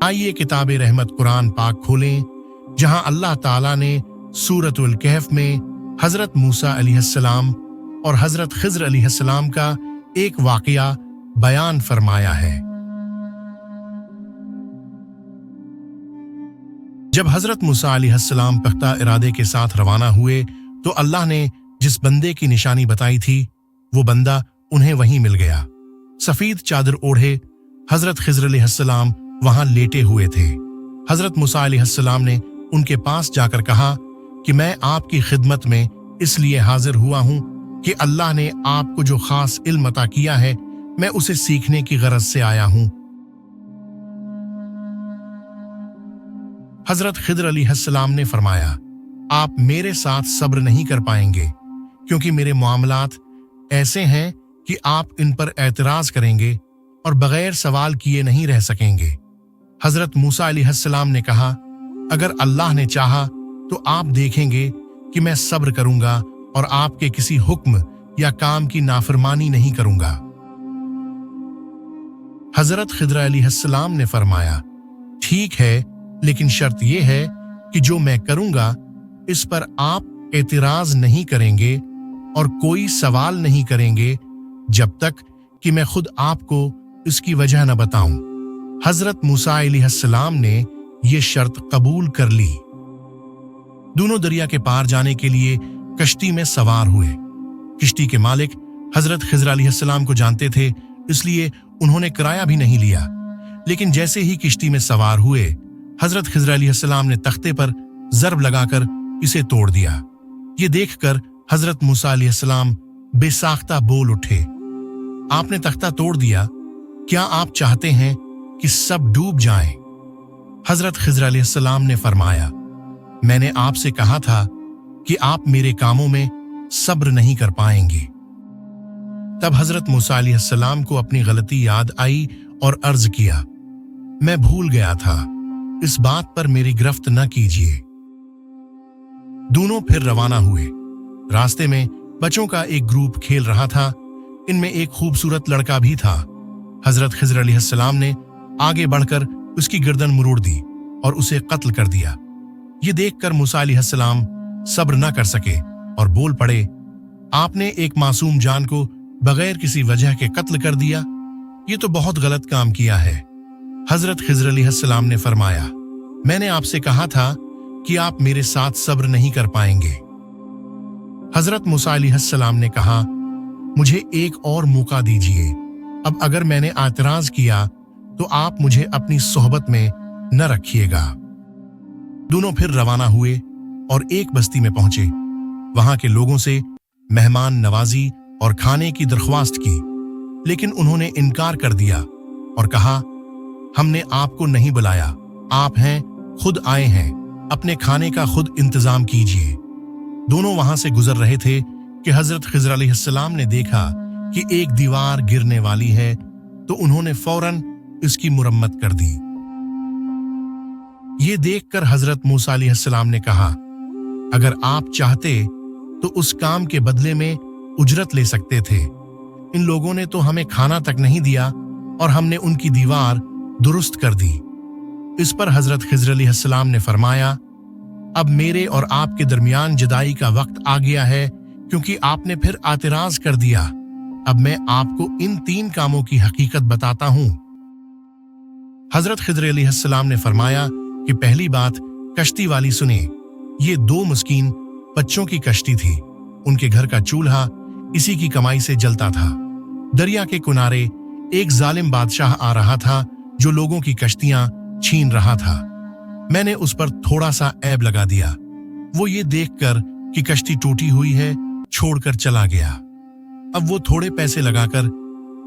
आइए किताब रहमत कुरान पाक खोलें, जहां अल्लाह ताला ने सूरतुल कहफ में हजरत मूसा अलैहिस्सलाम और हजरत खिज़र अलैहिस्सलाम का एक वाक़या बयान फरमाया है। जब हजरत मूसा अलैहिस्सलाम पुख्ता इरादे के साथ रवाना हुए तो अल्लाह ने जिस बंदे की निशानी बताई थी वो बंदा उन्हें वहीं मिल गया। सफेद चादर ओढ़े हजरत खिज़र अलैहिस्सलाम वहां लेटे हुए थे। हजरत मूसा अलैहिस्सलाम ने उनके पास जाकर कहा कि मैं आपकी खिदमत में इसलिए हाजिर हुआ हूं कि अल्लाह ने आपको जो खास इल्म अता किया है मैं उसे सीखने की गरज से आया हूं। हजरत खिज़र अलैहिस्सलाम ने फरमाया, आप मेरे साथ सब्र नहीं कर पाएंगे क्योंकि मेरे मामलात ऐसे हैं कि आप इन पर एतराज करेंगे और बगैर सवाल किए नहीं रह सकेंगे। हजरत मूसा अलैहिस्सलाम ने कहा, अगर अल्लाह ने चाहा तो आप देखेंगे कि मैं सब्र करूंगा और आपके किसी हुक्म या काम की नाफरमानी नहीं करूंगा। हजरत खिज़र अलैहिस्सलाम ने फरमाया, ठीक है, लेकिन शर्त यह है कि जो मैं करूंगा इस पर आप एतराज नहीं करेंगे और कोई सवाल नहीं करेंगे जब तक कि मैं खुद आपको इसकी वजह न बताऊं। हजरत मूसा अलैहिस्सलाम ने यह शर्त कबूल कर ली। दोनों दरिया के पार जाने के लिए कश्ती में सवार हुए। किश्ती के मालिक हजरत खिज़र अलैहिस्सलाम को जानते थे, इसलिए उन्होंने किराया भी नहीं लिया। लेकिन जैसे ही किश्ती में सवार हुए हजरत खिज़र अलैहिस्सलाम ने तख्ते पर ज़र्ब लगाकर इसे तोड़ दिया। ये देखकर हजरत मूसा अलैहिस्सलाम बेसाख्ता बोल उठे, आपने तख्ता तोड़ दिया, क्या आप चाहते हैं कि सब डूब जाएं? हजरत खिज़र अलैहिस्सलाम ने फरमाया, मैंने आपसे कहा था कि आप मेरे कामों में सब्र नहीं कर पाएंगे। तब हजरत मूसा अलैहिस्सलाम को अपनी गलती याद आई और अर्ज किया, मैं भूल गया था, इस बात पर मेरी गिरफ्त न कीजिए। दोनों फिर रवाना हुए। रास्ते में बच्चों का एक ग्रुप खेल रहा था। इनमें एक खूबसूरत लड़का भी था। हजरत खिज़र अलैहिस्सलाम ने आगे बढ़कर उसकी गर्दन मरोड़ दी और उसे कत्ल कर दिया। ये देखकर मूसा अलैहिस्सलाम सब्र न कर सके और बोल पड़े, आपने एक मासूम जान को बगैर किसी वजह के कत्ल कर दिया, ये तो बहुत गलत काम किया है। हजरत खिज़र अलैहिस्सलाम ने फरमाया, मैंने आपसे कहा था कि आप मेरे साथ सब्र नहीं कर पाएंगे। हजरत मूसा अलैहिस्सलाम ने कहा, मुझे एक और मौका दीजिए, अब अगर मैंने एतराज किया तो आप मुझे अपनी सोहबत में न रखिएगा। दोनों फिर रवाना हुए और एक बस्ती में पहुंचे। वहां के लोगों से मेहमान नवाजी और खाने की दरख्वास्त की, लेकिन उन्होंने इनकार कर दिया और कहा, हमने आपको नहीं बुलाया, आप हैं खुद आए हैं, अपने खाने का खुद इंतजाम कीजिए। दोनों वहां से गुजर रहे थे कि हजरत खिज़र अलैहिस्सलाम ने देखा कि एक दीवार गिरने वाली है, तो उन्होंने फौरन इसकी मुरम्मत कर दी। ये देखकर हजरत मूसा अलैहिस्सलाम ने कहा, अगर आप चाहते तो उस काम के बदले में उजरत ले सकते थे। इन लोगों ने तो हमें खाना तक नहीं दिया और हमने उनकी दीवार दुरुस्त कर दी। इस पर हजरत खिज़र अलैहिस्सलाम ने फरमाया, अब मेरे और आपके दरमियान जुदाई का वक्त आ गया है, क्योंकि आपने फिर एतराज कर दिया। अब मैं आपको इन 3 कामों की हकीकत बताता हूं। हजरत खिज़र अलैहिस्सलाम ने फरमाया कि पहली बात, कश्ती वाली सुने। ये 2 मस्कीन बच्चों की कश्ती थी। उनके घर का चूल्हा इसी की कमाई से जलता था। दरिया के किनारे एक जालिम बादशाह आ रहा था जो लोगों की कश्तियां छीन रहा था। मैंने उस पर थोड़ा सा ऐब लगा दिया। वो ये देखकर कि कश्ती टूटी हुई है छोड़कर चला गया। अब वो थोड़े पैसे लगाकर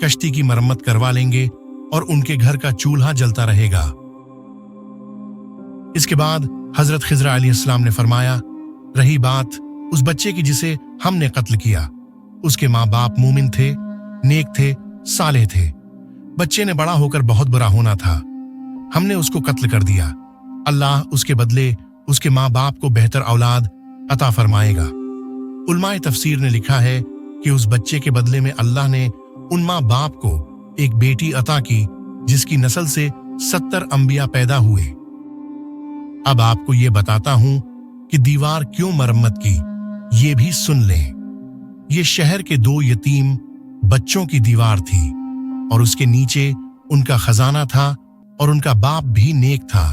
कश्ती की मरम्मत करवा लेंगे और उनके घर का चूल्हा जलता रहेगा। इसके बाद हजरत खिज़र अलैहिस्सलाम ने फरमाया, रही बात उस बच्चे की जिसे हमने कत्ल किया, उसके माँ बाप मोमिन थे, नेक थे, सालेह थे। बच्चे ने बड़ा होकर बहुत बुरा होना था, हमने उसको कत्ल कर दिया। अल्लाह उसके बदले उसके माँ बाप को बेहतर औलाद अता फरमाएगा। उलमाए तफसीर ने लिखा है कि उस बच्चे के बदले में अल्लाह ने उन माँ बाप को एक बेटी अता की जिसकी नस्ल से 70 अंबिया पैदा हुए। अब आपको ये बताता हूं कि दीवार क्यों मरम्मत की, ये भी सुन लें। ये शहर के 2 यतीम बच्चों की दीवार थी और उसके नीचे उनका खजाना था और उनका बाप भी नेक था।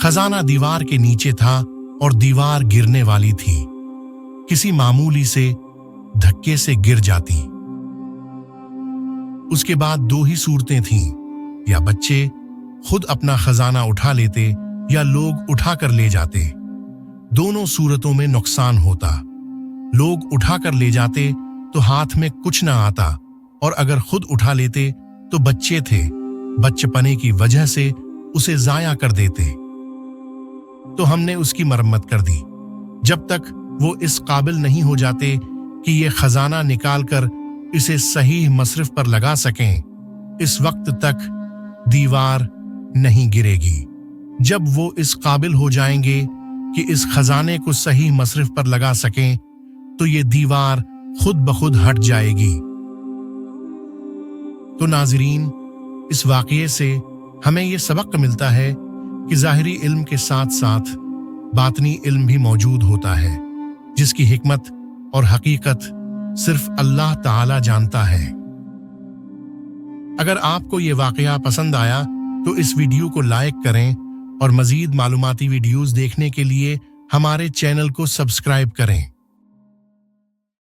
खजाना दीवार के नीचे था और दीवार गिरने वाली थी, किसी मामूली से धक्के से गिर जाती। उसके बाद 2 ही सूरतें थीं, या बच्चे खुद अपना खजाना उठा लेते या लोग उठा कर ले जाते। दोनों सूरतों में नुकसान होता। लोग उठा कर ले जाते तो हाथ में कुछ ना आता, और अगर खुद उठा लेते तो बच्चे थे, बचपने की वजह से उसे जाया कर देते। तो हमने उसकी मरम्मत कर दी जब तक वो इस काबिल नहीं हो जाते कि ये खजाना निकालकर इसे सही मसरफ पर लगा सकें। इस वक्त तक दीवार नहीं गिरेगी। जब वो इस काबिल हो जाएंगे कि इस खजाने को सही मसरफ पर लगा सकें तो ये दीवार खुद ब खुद हट जाएगी। तो नाज़रीन, इस वाक़ये से हमें ये सबक मिलता है कि ज़ाहिरी इल्म के साथ साथ बातनी इल्म भी मौजूद होता है, जिसकी हिकमत और हकीकत सिर्फ अल्लाह ताला जानता है। अगर आपको ये वाक़या पसंद आया तो इस वीडियो को लाइक करें और मज़ीद मालूमाती वीडियोज़ देखने के लिए हमारे चैनल को सब्सक्राइब करें।